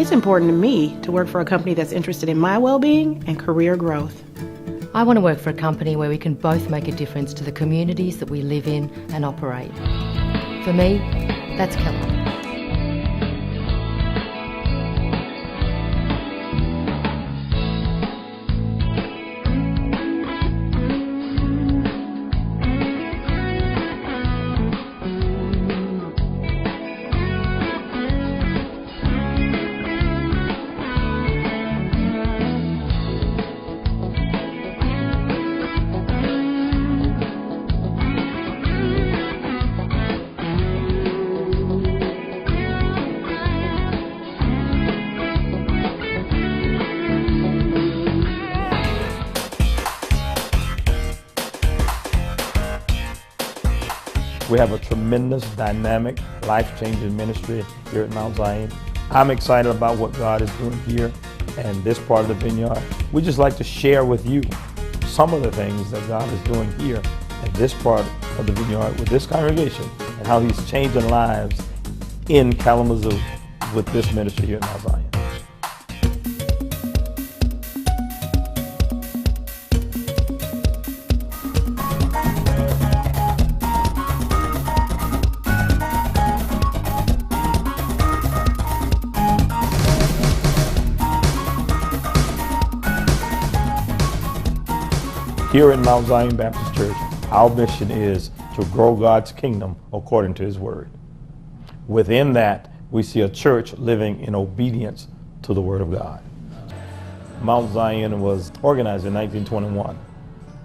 It's important to me to work for a company that's interested in my well-being and career growth. I want to work for a company where we can both make a difference to the communities that we live in and operate. For me, that's Kellogg. We have a tremendous, dynamic, life-changing ministry here at Mount Zion. I'm excited about what God is doing here and this part of the vineyard. We just like to share with you some of the things that God is doing here at this part of the vineyard with this congregation and how He's changing lives in Kalamazoo with this ministry here at Mount Zion. Here at Mount Zion Baptist Church, our mission is to grow God's kingdom according to His word. Within that, we see a church living in obedience to the word of God. Mount Zion was organized in 1921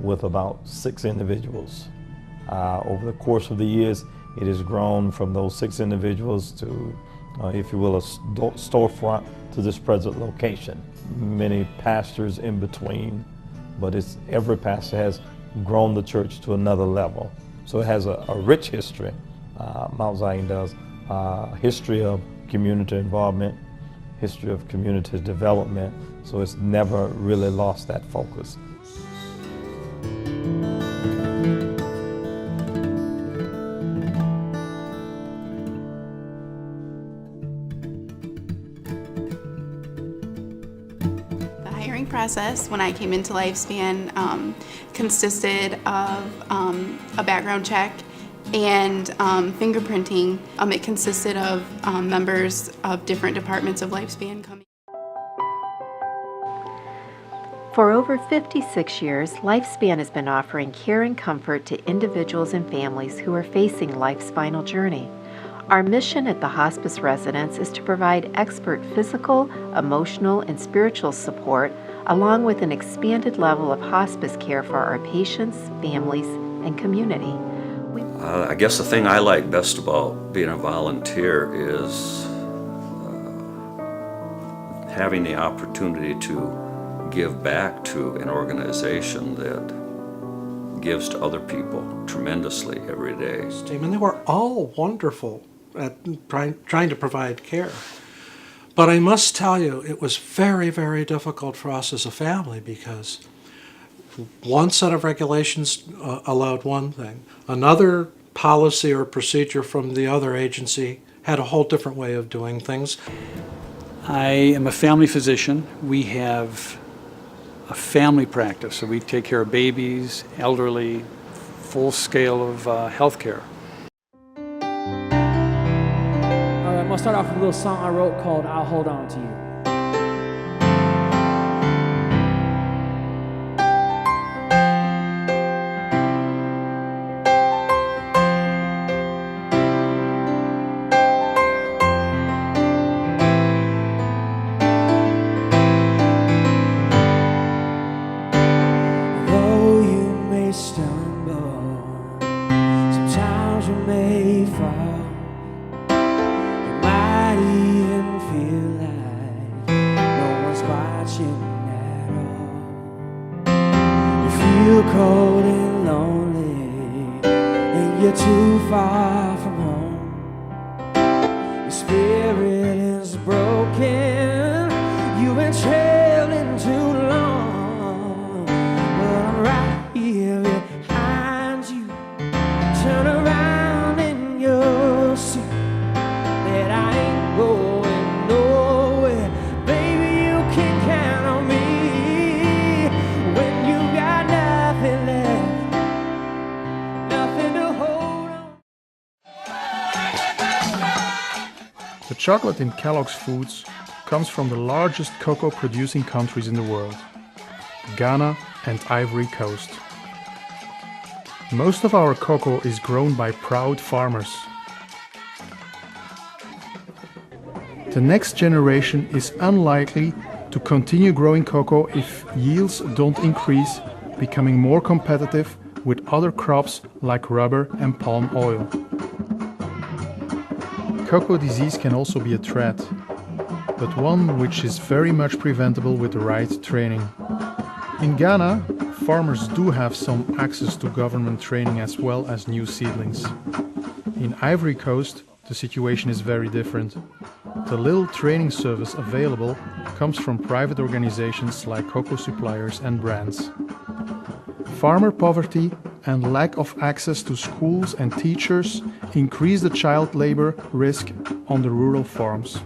with about 6 individuals. Over the course of the years, it has grown from those 6 individuals to, if you will, a storefront to this present location. Many pastors in between, but every pastor has grown the church to another level. So it has a rich history, Mount Zion does, history of community involvement, history of community development, so it's never really lost that focus. Process when I came into Lifespan consisted of a background check and fingerprinting. It consisted of members of different departments of Lifespan coming. For over 56 years, Lifespan has been offering care and comfort to individuals and families who are facing life's final journey. Our mission at the hospice residence is to provide expert physical, emotional, and spiritual support along with an expanded level of hospice care for our patients, families, and community. I guess the thing I like best about being a volunteer is having the opportunity to give back to an organization that gives to other people tremendously every day. And they were all wonderful at trying to provide care. But I must tell you, it was very, very difficult for us as a family because one set of regulations allowed one thing. Another policy or procedure from the other agency had a whole different way of doing things. I am a family physician. We have a family practice, so we take care of babies, elderly, full scale of health care. I'm going to start off with a little song I wrote called I'll Hold On to You. Though you may stumble, sometimes you may fall. Even feel like no one's watching at all. You feel cold and lonely, and you're too far from home. Your spirit is broken, you've been trailing too long. But I'm right here behind you. Turn around and you'll see that I ain't going nowhere. chocolate in Kellogg's Foods comes from the largest cocoa producing countries in the world, Ghana and Ivory Coast. Most of our cocoa is grown by proud farmers. The next generation is unlikely to continue growing cocoa if yields don't increase, becoming more competitive with other crops like rubber and palm oil. Cocoa disease can also be a threat, but one which is very much preventable with the right training. In Ghana, farmers do have some access to government training as well as new seedlings. In Ivory Coast, the situation is very different. The little training service available comes from private organizations like cocoa suppliers and brands. Farmer poverty and lack of access to schools and teachers increase the child labor risk on the rural farms.